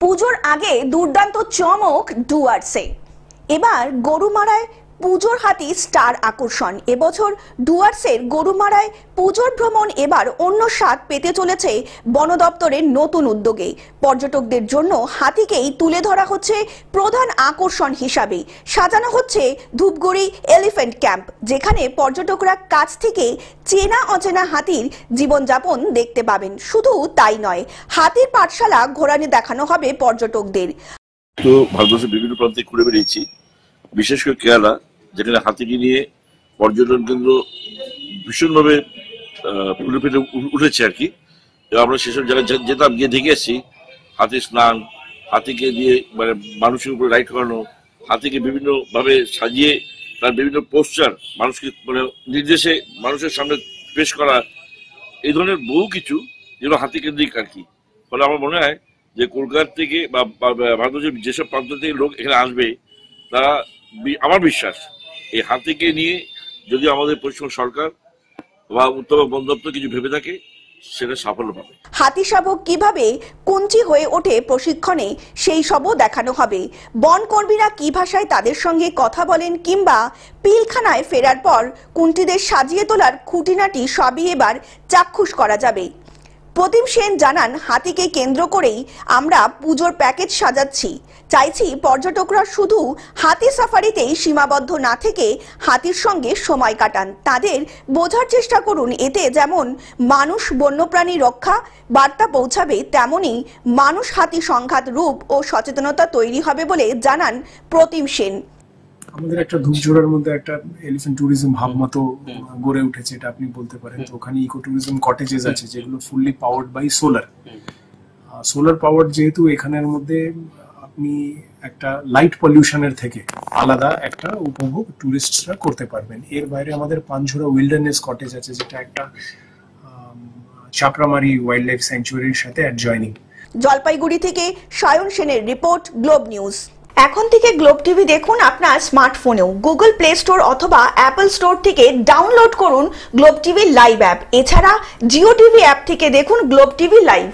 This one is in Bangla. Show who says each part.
Speaker 1: পুজোর আগে দুর্দান্ত চমক ডুয়ার্সে। এবার গরুমারায় পুজোর হাতি স্টার আকর্ষণ। এবছর ডুয়ার্সের গরুমারায় পুজোর ভ্রমণ এবার অন্য স্বাদ পেতে চলেছে বন দপ্তরের নতুন উদ্যোগে। পর্যটকদের জন্য হাতিকেই তুলে ধরা হচ্ছে প্রধান আকর্ষণ হিসাবে। সাজানো হচ্ছে ধূপগুড়ি এলিফ্যান্ট ক্যাম্প, যেখানে পর্যটকরা কাছ থেকে চেনা অচেনা হাতির জীবনযাপন দেখতে পাবেন। শুধু তাই নয়, হাতির পাঠশালা ঘোরানো দেখানো হবে পর্যটকদের।
Speaker 2: তো ভারতবর্ষের বিভিন্ন প্রান্তে ঘুরে বেরিয়েছি, বিশেষ করে কেরালা, যেখানে হাতিকে নিয়ে পর্যটন কেন্দ্র ভীষণভাবে ফুলে ফেটে উঠেছে আর কি। আমরা সেসব জায়গায় যেতাম, গিয়ে দেখে এসেছি হাতির স্নান, হাতিকে দিয়ে মানে মানুষের উপরে রাইড করানো, হাতিকে বিভিন্ন ভাবে সাজিয়ে তার বিভিন্ন পোস্টার মানুষকে মানে নির্দেশে মানুষের সামনে পেশ করা, এই ধরনের বহু কিছু যেগুলো হাতি কেন্দ্রিক আর কি। ফলে আমার মনে হয় যে কলকাতা থেকে বা ভারতবর্ষের যেসব প্রান্ত থেকে লোক এখানে আসবে, তারা আমার বিশ্বাস এই হাতিকে নিয়ে যদি আমাদের পশ্চিমবঙ্গ সরকার বা উত্তরবঙ্গ বন দপ্তর কিছু ভেবে থাকে, সেটা সাফল্য পাবে।
Speaker 1: হাতি শাবক কিভাবে কুঞ্চি হয়ে ওঠে প্রশিক্ষণে, সেই সবও দেখানো হবে। বন কর্মীরা কি ভাষায় তাদের সঙ্গে কথা বলেন, কিংবা পিলখানায় ফেরার পর কুন্টিদের সাজিয়ে তোলার খুঁটিনাটি সবই এবার চাক্ষুষ করা যাবে। প্রতিম সেন জানান, হাতিকে কেন্দ্র করেই আমরা পুজোর প্যাকেজ সাজাচ্ছি। চাইছি পর্যটকরা শুধু হাতি সাফারিতেই সীমাবদ্ধ না থেকে হাতির সঙ্গে সময় কাটান, তাদের বোঝার চেষ্টা করুন। এতে যেমন মানুষ বন্যপ্রাণী রক্ষা বার্তা পৌঁছাবে, তেমনি মানুষ হাতি সংঘাত রূপ ও সচেতনতা তৈরি হবে বলে জানান প্রতিম সেন।
Speaker 3: আমাদের একটা ধূপঝোড়ার মধ্যে একটা এলিফ্যান্ট ট্যুরিজম হাব মতো গড়ে উঠেছে, এটা আপনি বলতে পারেন। তো ওখানে ইকো ট্যুরিজম কটেজেস আছে, যেগুলো fully powered by solar powered. যেহেতু এখানের মধ্যে আপনি একটা লাইট পলিউশনের থেকে আলাদা একটা উপভোগ ট্যুরিস্টরা করতে পারবেন। এর বাইরে আমাদের পানঝোড়া উইল্ডারনেস কটেজ আছে, যেটা একটা চাপড়ামারি ওয়াইল্ড লাইফ স্যাংচুয়ারির সাথে অ্যাডজয়নিং।
Speaker 1: জলপাইগুড়ি থেকে সায়ন সেনের রিপোর্ট, গ্লোব নিউজ। এখন থেকে গ্লোব টিভি দেখুন আপনার স্মার্টফোনেও। গুগল প্লে স্টোর অথবা অ্যাপল স্টোর থেকে ডাউনলোড করুন গ্লোব টিভি লাইভ অ্যাপ। এছাড়া জিও টিভি অ্যাপ থেকে দেখুন গ্লোব টিভি লাইভ।